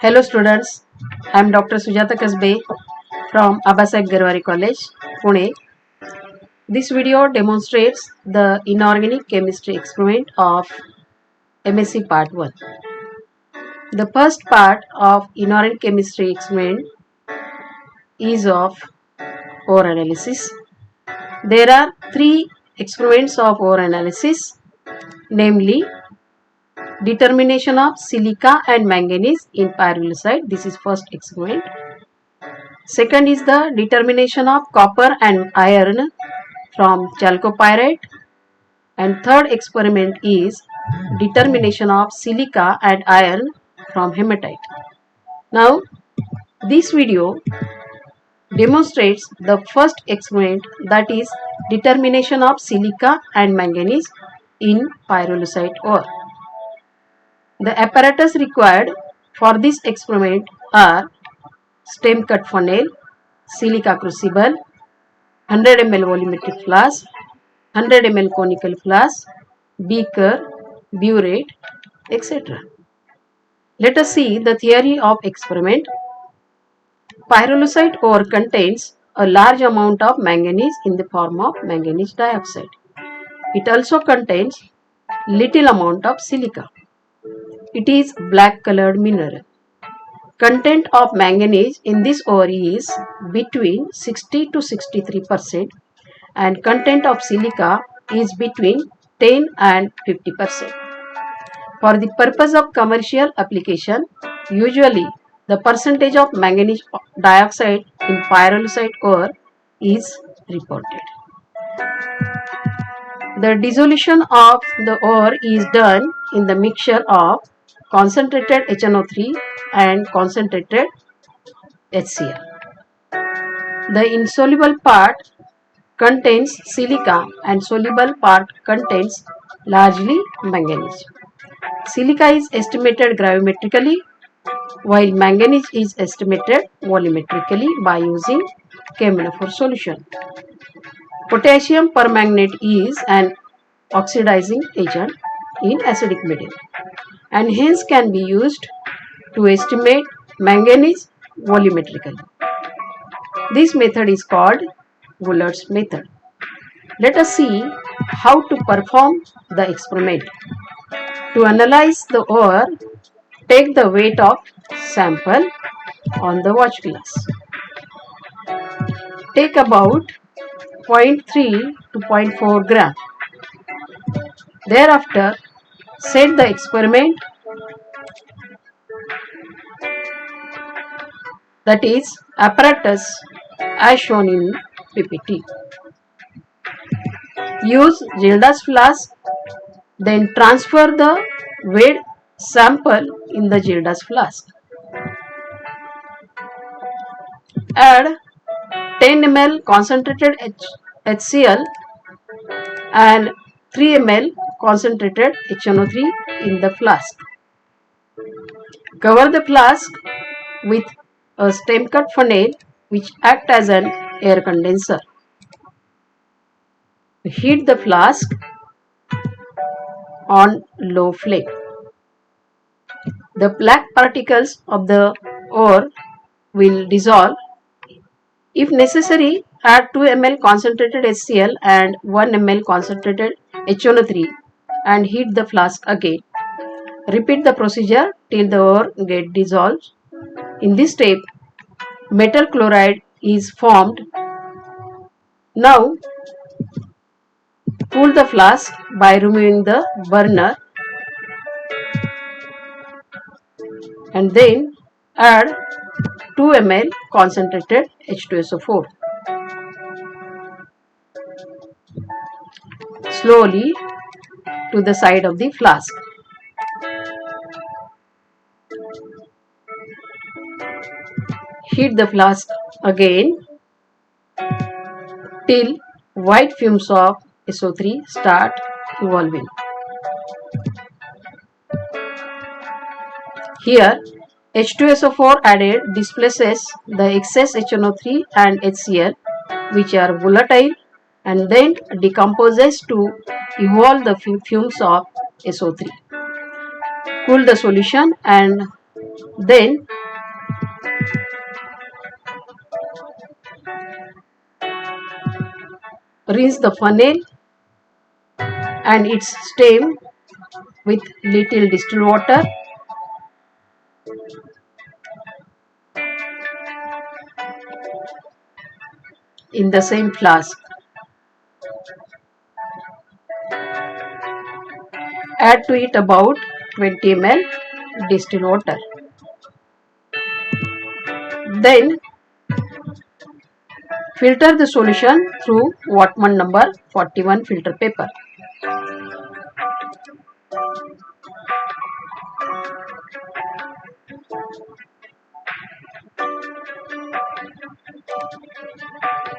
Hello students, I am Dr. Sujata Kasbe from Abbasaib Garwari College, Pune. This video demonstrates the inorganic chemistry experiment of MSc Part 1. The first part of inorganic chemistry experiment is of ore analysis. There are three experiments of ore analysis, namely determination of silica and manganese in pyrolusite. This is first experiment. Second is the determination of copper and iron from chalcopyrite. And third experiment is determination of silica and iron from hematite. Now, this video demonstrates the first experiment, that is determination of silica and manganese in pyrolusite ore. The apparatus required for this experiment are stem cut funnel, silica crucible, 100 ml volumetric flask, 100 ml conical flask, beaker, burette, etc. Let us see the theory of experiment. Pyrolusite ore contains a large amount of manganese in the form of manganese dioxide. It also contains little amount of silica. It is black colored mineral. Content of manganese in this ore is between 60 to 63% and content of silica is between 10 and 50%. For the purpose of commercial application, usually the percentage of manganese dioxide in pyrolusite ore is reported. The dissolution of the ore is done in the mixture of concentrated HNO3 and concentrated HCl. The insoluble part contains silica and soluble part contains largely manganese. Silica is estimated gravimetrically while manganese is estimated volumetrically by using KMnO4 solution. Potassium permanganate is an oxidizing agent in acidic medium and hence can be used to estimate manganese volumetrically. This method is called Woolard's method. Let us see how to perform the experiment. To analyze the ore, take the weight of sample on the watch glass. Take about 0.3 to 0.4 gram. Thereafter, set the experiment, that is apparatus as shown in PPT. Use Gildas flask, then transfer the weighed sample in the Gildas flask. Add 10 ml concentrated HCl and 3 ml concentrated HNO3 in the flask. Cover the flask with a stem cut funnel which acts as an air condenser. Heat the flask on low flame. The black particles of the ore will dissolve. If necessary, add 2 ml concentrated HCl and 1 ml concentrated HNO3 and heat the flask again. Repeat the procedure till the ore gets dissolved. In this step, metal chloride is formed. Now, cool the flask by removing the burner and then add 2 ml concentrated H2SO4. Slowly to the side of the flask. Heat the flask again till white fumes of SO3 start evolving. Here, H2SO4 added displaces the excess HNO3 and HCl, which are volatile, and then decomposes to evolve the fumes of SO3. cool the solution and then rinse the funnel and its stem with little distilled water. In the same flask. Add to it about 20 ml distilled water. Then filter the solution through Whatman number 41 filter paper.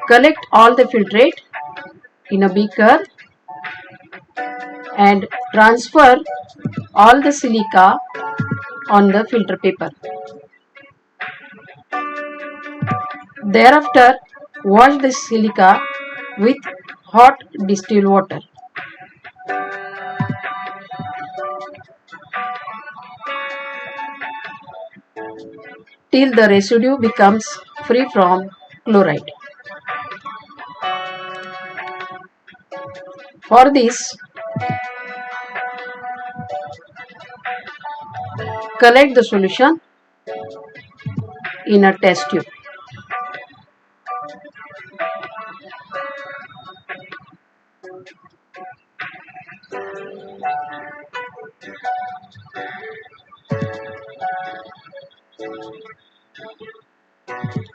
Collect all the filtrate in a beaker and transfer all the silica on the filter paper. Thereafter, wash the silica with hot distilled water. Till the residue becomes free from chloride. For this, collect the solution in a test tube.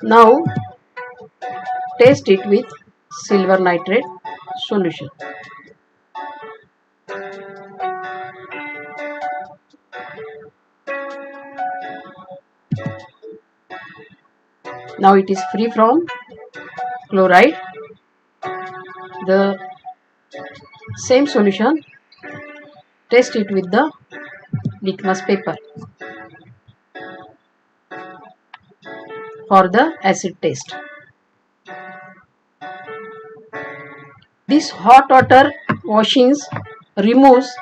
Now, test it with silver nitrate solution. Now it is free from chloride. The same solution, test it with the litmus paper for the acid test. This hot water washings removes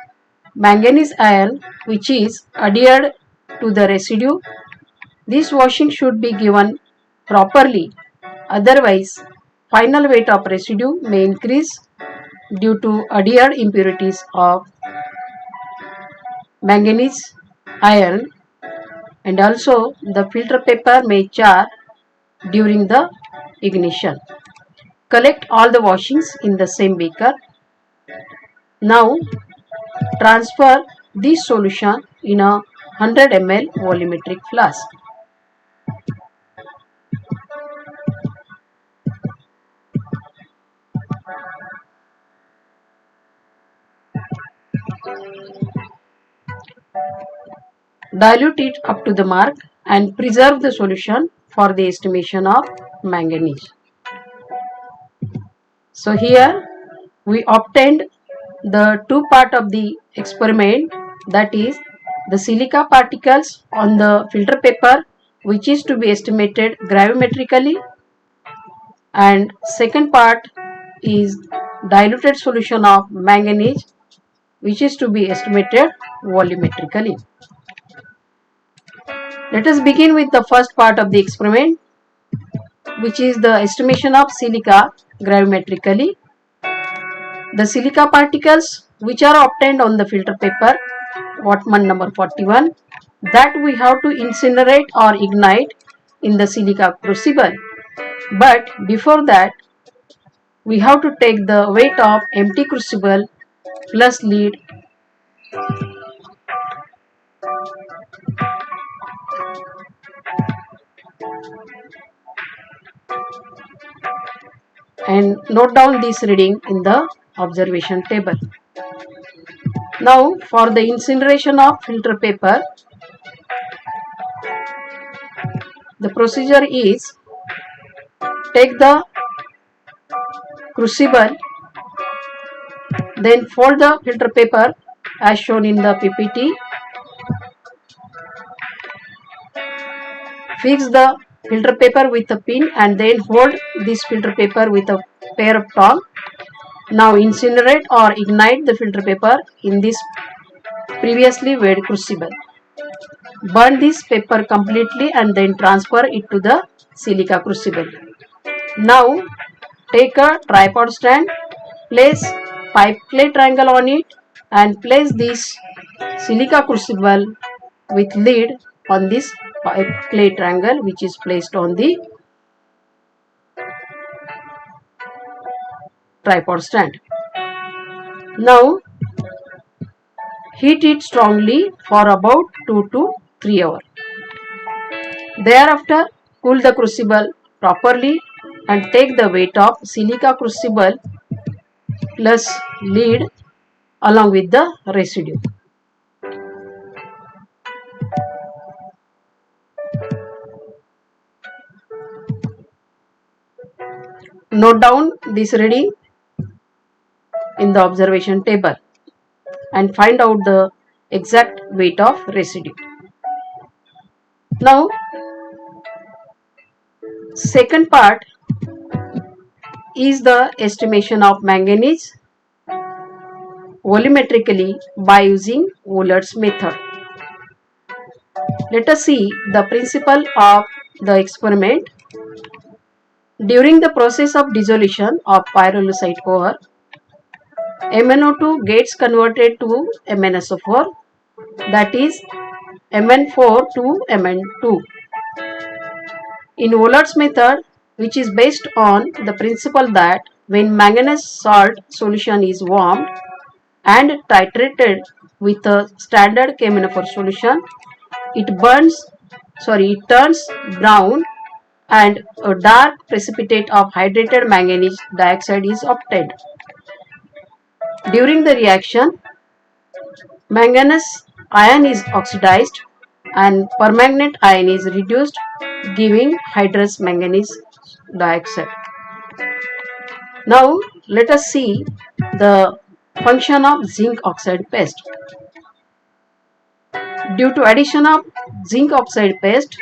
manganese ion which is adhered to the residue. This washing should be given properly, otherwise final weight of residue may increase due to adhered impurities of manganese iron, and also the filter paper may char during the ignition. Collect all the washings in the same beaker. Now transfer this solution in a 100 ml volumetric flask. Dilute it up to the mark and preserve the solution for the estimation of manganese. So here we obtained the two part of the experiment, that is the silica particles on the filter paper which is to be estimated gravimetrically, and second part is diluted solution of manganese which is to be estimated volumetrically. Let us begin with the first part of the experiment, which is the estimation of silica gravimetrically. The silica particles which are obtained on the filter paper, Whatman number 41, that we have to incinerate or ignite in the silica crucible. But before that, we have to take the weight of empty crucible plus lead and note down this reading in the observation table. Now for the incineration of filter paper, the procedure is take the crucible, then fold the filter paper as shown in the PPT, fix the filter paper with a pin and then hold this filter paper with a pair of tongs. Now incinerate or ignite the filter paper in this previously weighed crucible. Burn this paper completely and then transfer it to the silica crucible. Now take a tripod stand, place pipe clay triangle on it and place this silica crucible with lid on this pipe clay triangle which is placed on the tripod stand. Now heat it strongly for about 2 to 3 hours. Thereafter cool the crucible properly and take the weight of silica crucible plus lid along with the residue. Note down this reading in the observation table and find out the exact weight of residue. Now, second part is the estimation of manganese volumetrically by using Woolard's method. Let us see the principle of the experiment. During the process of dissolution of pyrolusite ore, MnO2 gets converted to MnSO4, that is Mn4 to Mn2. In Woolard's method, which is based on the principle that when manganese salt solution is warmed and titrated with a standard KMnO4 solution, it turns brown and a dark precipitate of hydrated manganese dioxide is obtained. During the reaction, manganese ion is oxidized and permanganate ion is reduced, giving hydrous manganese dioxide. Now let us see the function of zinc oxide paste. Due to addition of zinc oxide paste,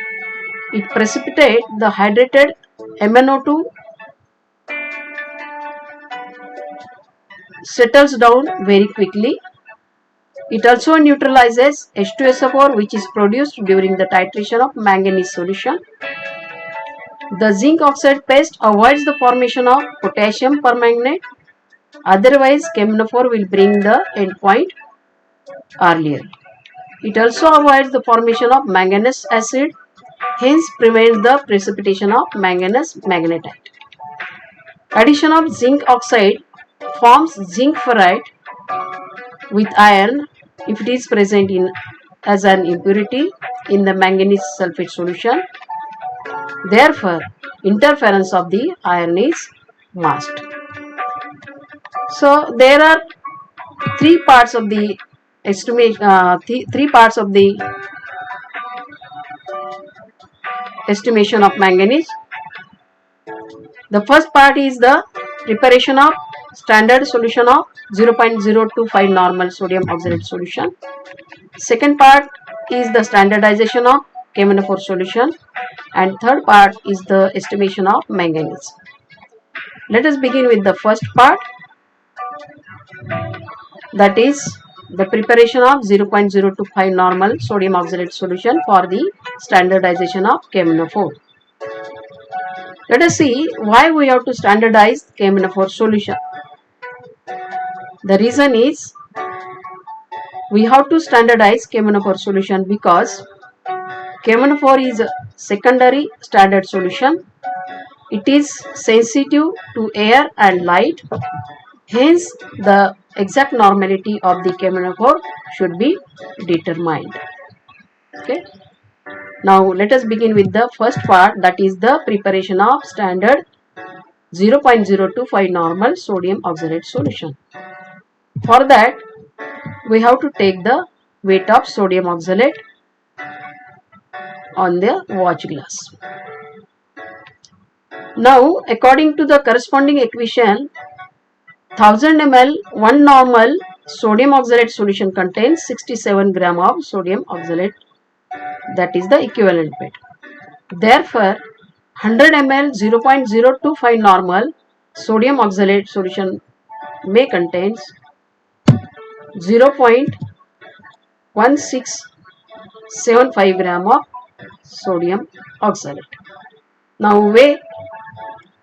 it precipitates the hydrated MnO2 settles down very quickly. It also neutralizes H2SO4 which is produced during the titration of manganese solution. The zinc oxide paste avoids the formation of potassium permanganate, otherwise KMnO4 will bring the endpoint earlier. It also avoids the formation of manganese acid, hence prevents the precipitation of manganese magnetite. Addition of zinc oxide forms zinc ferrite with iron if it is present as an impurity in the manganese sulfate solution. Therefore, interference of the iron is must. So there are three parts of the estimation of manganese. The first part is the preparation of standard solution of 0.025 normal sodium oxalate solution. Second part is the standardization of KMnO4 solution, and third part is the estimation of manganese. Let us begin with the first part, that is the preparation of 0.025 normal sodium oxalate solution for the standardization of KMnO4. Let us see why we have to standardize KMnO4 solution. The reason is we have to standardize KMnO4 solution because KMnO4 is a secondary standard solution. It is sensitive to air and light. Hence, the exact normality of the KMnO4 should be determined. Okay. Now, let us begin with the first part, that is the preparation of standard 0.025 normal sodium oxalate solution. For that, we have to take the weight of sodium oxalate on the watch glass. Now, according to the corresponding equation, 1000 ml 1 normal sodium oxalate solution contains 67 gram of sodium oxalate, that is the equivalent weight. Therefore, 100 ml 0.025 normal sodium oxalate solution may contains 0.16 0.75 gram of sodium oxalate. Now weigh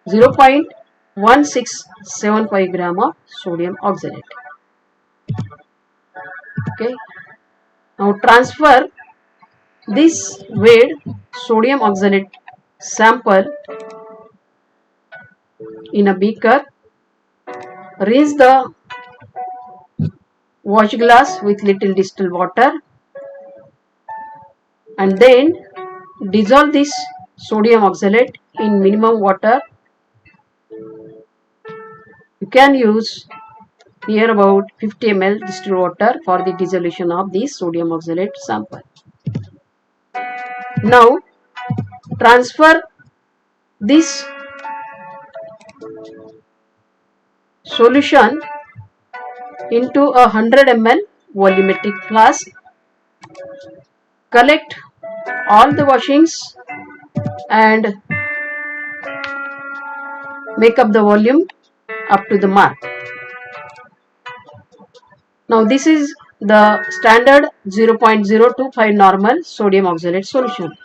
0.1675 gram of sodium oxalate. Okay. Now transfer this weighed sodium oxalate sample in a beaker. Rinse the wash glass with little distilled water and then dissolve this sodium oxalate in minimum water. You can use near about 50 ml distilled water for the dissolution of the sodium oxalate sample. Now transfer this solution into a 100 ml volumetric flask. Collect all the washings and make up the volume up to the mark. Now this is the standard 0.025 normal sodium oxalate solution.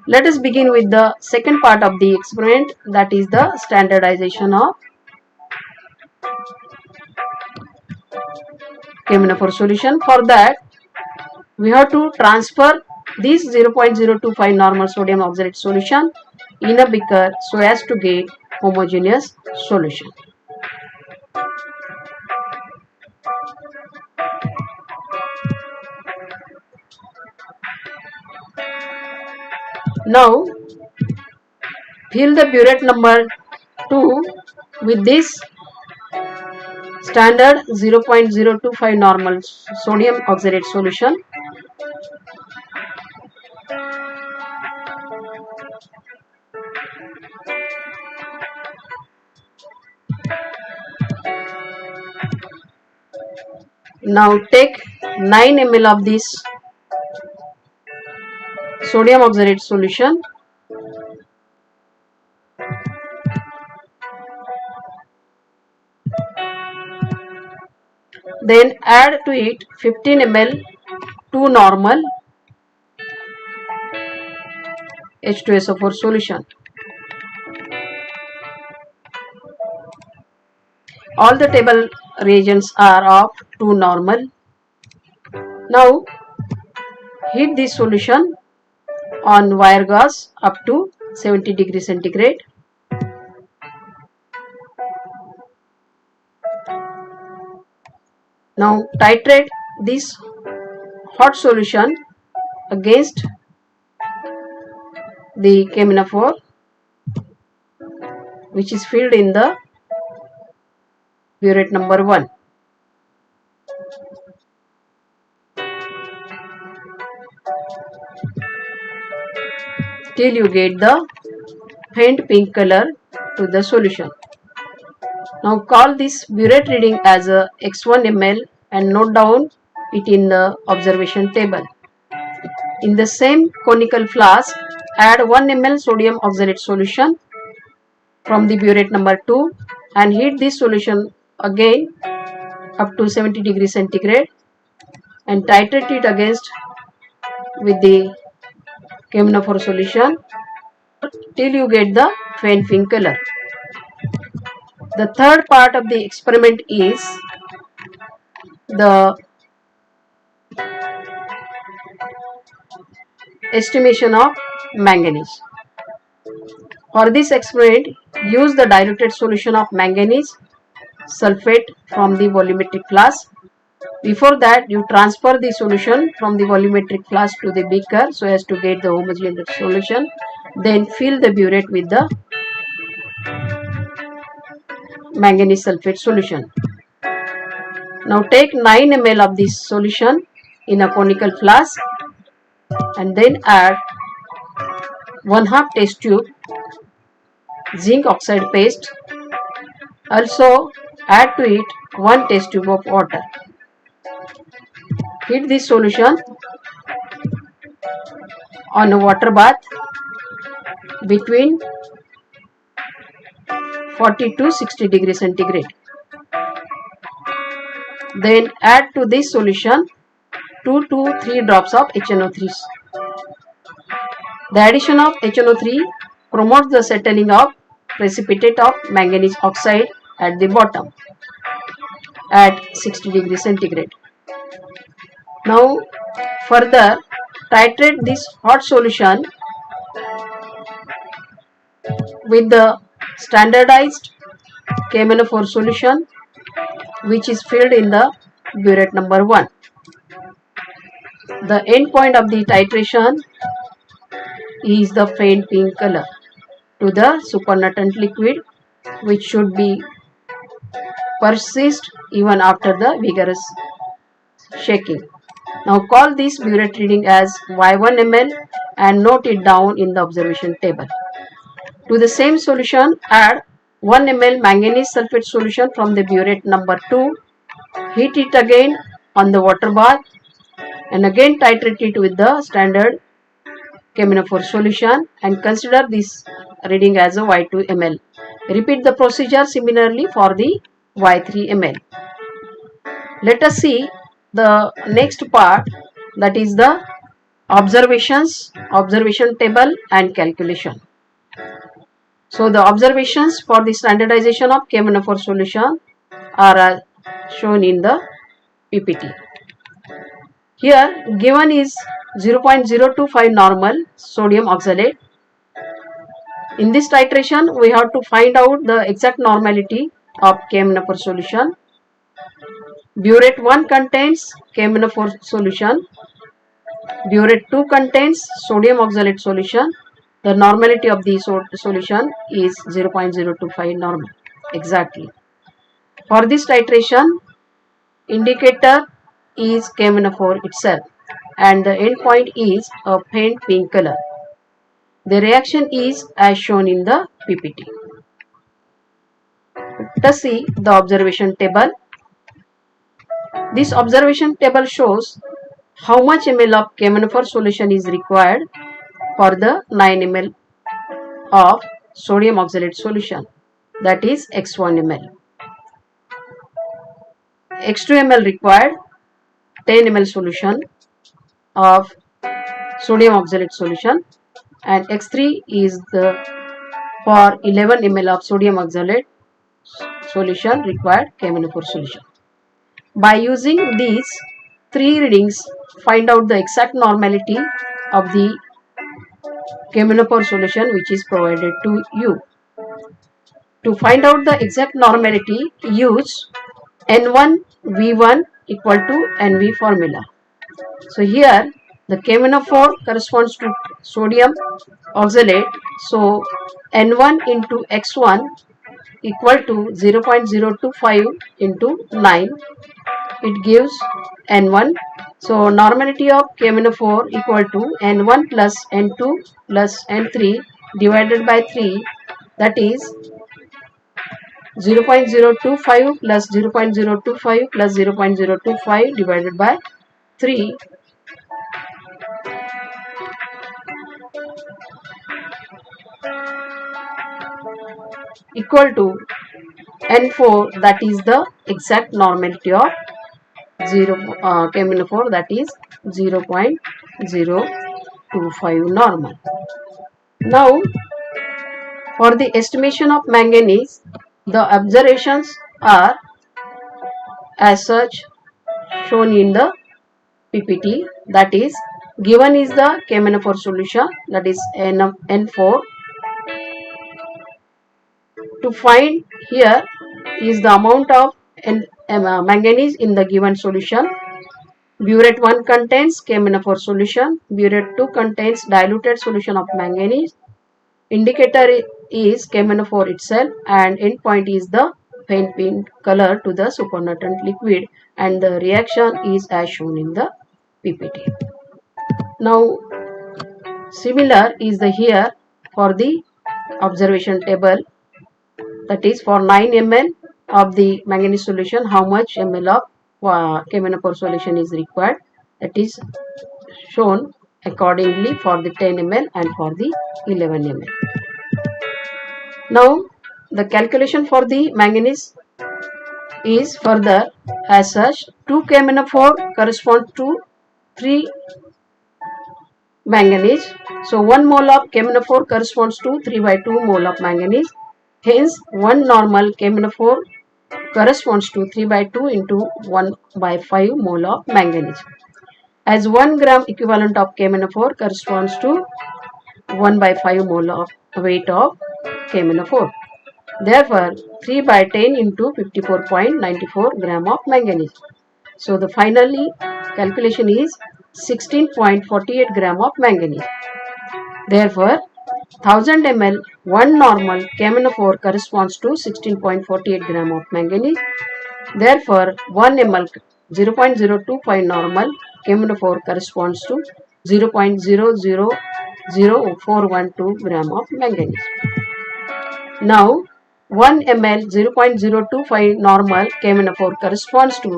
Let us begin with the second part of the experiment, that is the standardization of KMnO4 solution. For that, we have to transfer this 0.025 normal sodium oxalate solution in a beaker so as to get homogeneous solution. Now fill the burette number 2 with this standard 0.025 normal sodium oxalate solution. Now take 9 ml of this sodium oxalate solution. Then add to it 15 ml 2 normal H2SO4 solution. All the table reagents are of 2 normal. Now heat this solution on wire gas up to 70 degrees centigrade. Now titrate this hot solution against the KMnO4 which is filled in the burette number 1. Till you get the faint pink color to the solution. Now call this burette reading as a x1 ml and note down it in the observation table. In the same conical flask, add 1 ml sodium oxalate solution from the burette number 2 and heat this solution again up to 70 degrees centigrade and titrate it against with the KMnO4 solution till you get the faint pink color. The third part of the experiment is the estimation of manganese. For this experiment, use the diluted solution of manganese sulfate from the volumetric flask. Before that, you transfer the solution from the volumetric flask to the beaker so as to get the homogeneous solution. Then fill the burette with the manganese sulfate solution. Now take 9 ml of this solution in a conical flask and then add 1/2 test tube zinc oxide paste. Also add to it 1 test tube of water. Heat this solution on a water bath between 40 to 60 degrees centigrade. Then add to this solution 2 to 3 drops of HNO3. The addition of HNO3 promotes the settling of precipitate of manganese oxide at the bottom at 60 degrees centigrade. Now further titrate this hot solution with the standardized KMnO4 solution, which is filled in the burette number 1. The end point of the titration is the faint pink color to the supernatant liquid, which should be persist even after the vigorous shaking. Now call this burette reading as Y1 ml and note it down in the observation table. To the same solution, add 1 ml manganese sulfate solution from the burette number 2. Heat it again on the water bath and again titrate it with the standard KMnO4 solution and consider this reading as a Y2 ml. Repeat the procedure similarly for the Y3 ml. Let us see the next part, that is the observation table and calculation. So the observations for the standardization of KMnO4 solution are shown in the PPT. Here given is 0.025 normal sodium oxalate. In this titration we have to find out the exact normality of KMnO4 solution. Burette 1 contains KMnO4 solution. Burette 2 contains sodium oxalate solution. The normality of the solution is 0.025 normal exactly. For this titration, indicator is KMnO4 itself and the end point is a faint pink color. The reaction is as shown in the PPT. Let us see the observation table. This observation table shows how much ml of KMnO4 solution is required for the 9 ml of sodium oxalate solution, that is X1 ml. X2 ml required 10 ml solution of sodium oxalate solution and X3 is the for 11 ml of sodium oxalate solution required KMnO4 solution. By using these three readings, find out the exact normality of the KMnO4 solution which is provided to you. To find out the exact normality, use N1 V1 equal to NV formula. So here the KMnO4 corresponds to sodium oxalate, so N1 into X1 equal to 0.025 into 9, it gives N1. So normality of KMnO4 equal to N1 plus N2 plus N3 divided by 3, that is 0.025 plus 0.025 plus 0.025 divided by 3 equal to N4, that is the exact normality of KMnO4, that is 0.025 normal. Now for the estimation of manganese, the observations are as such shown in the PPT, that is given is the KMnO4 solution, that is N4. To find here is the amount of manganese in the given solution. Burette 1 contains KMnO4 solution. Burette 2 contains diluted solution of manganese. Indicator is KMnO4 itself and end point is the faint pink color to the supernatant liquid and the reaction is as shown in the PPT. Now similar is the here for the observation table, that is for 9 ml of the manganese solution how much ml of KMnO4 solution is required, that is shown accordingly for the 10 ml and for the 11 ml. Now the calculation for the manganese is further as such. 2 KMnO4 corresponds to 3 manganese. So 1 mole of KMnO4 corresponds to 3/2 mole of manganese. Hence 1 normal KMnO4 corresponds to 3/2 into 1/5 mole of manganese. As 1 gram equivalent of KMnO4 corresponds to 1/5 mole of weight of KMnO4. Therefore, 3/10 into 54.94 gram of manganese. So the finally calculation is 16.48 gram of manganese. Therefore, 1000 ml 1 normal KMnO4 corresponds to 16.48 gram of manganese. Therefore, 1 ml 0.025 normal KMnO4 corresponds to 0.000412 gram of manganese. Now, 1 ml 0.025 normal KMnO4 corresponds to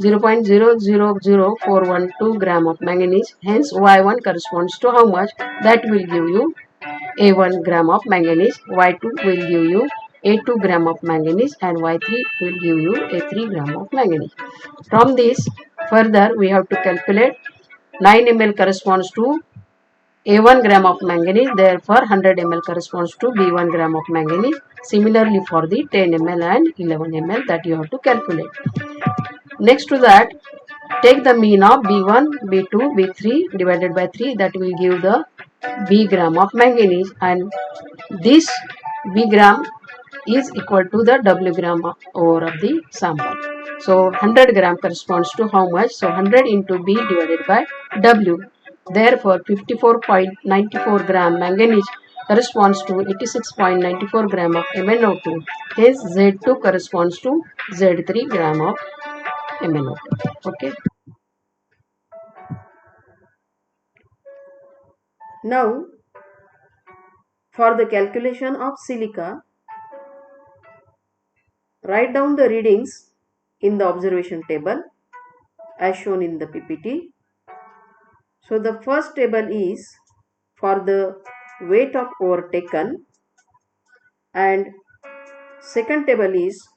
0.000412 gram of manganese. Hence, Y1 corresponds to how much? That will give you A1 gram of manganese, Y2 will give you A2 gram of manganese, and Y3 will give you A3 gram of manganese. From this, further we have to calculate 9 ml corresponds to A1 gram of manganese, therefore 100 ml corresponds to B1 gram of manganese. Similarly for the 10 ml and 11 ml that you have to calculate. Next to that, take the mean of B1, B2, B3 divided by 3, that will give the B gram of manganese, and this B gram is equal to the W gram ore of the sample. So 100 gram corresponds to how much? So 100 into B divided by W. Therefore 54.94 gram manganese corresponds to 86.94 gram of MnO2. Hence Z2 corresponds to Z3 gram of MnO2. Okay. Now, for the calculation of silica, write down the readings in the observation table as shown in the PPT. So the first table is for the weight of ore taken, and second table is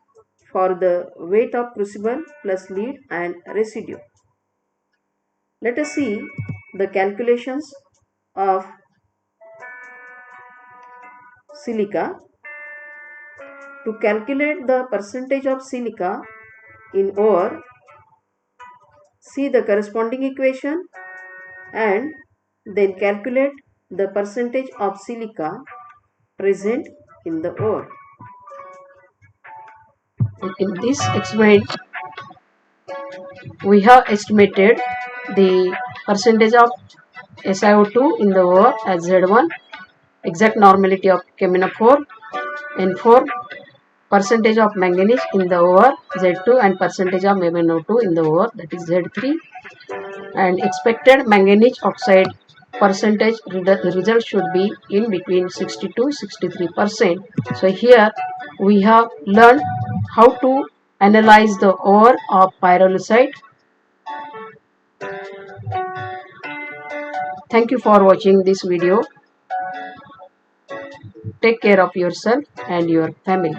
for the weight of crucible plus lead and residue. Let us see the calculations of silica. To calculate the percentage of silica in ore, see the corresponding equation and then calculate the percentage of silica present in the ore. In this experiment, we have estimated the percentage of SiO2 in the ore as Z1, exact normality of KMnO4, N4, percentage of manganese in the ore Z2, and percentage of MnO2 in the ore, that is Z3, and expected manganese oxide percentage result should be in between 60 to 63%. So here we have learned how to analyze the ore of pyrolusite. Thank you for watching this video. Take care of yourself and your family.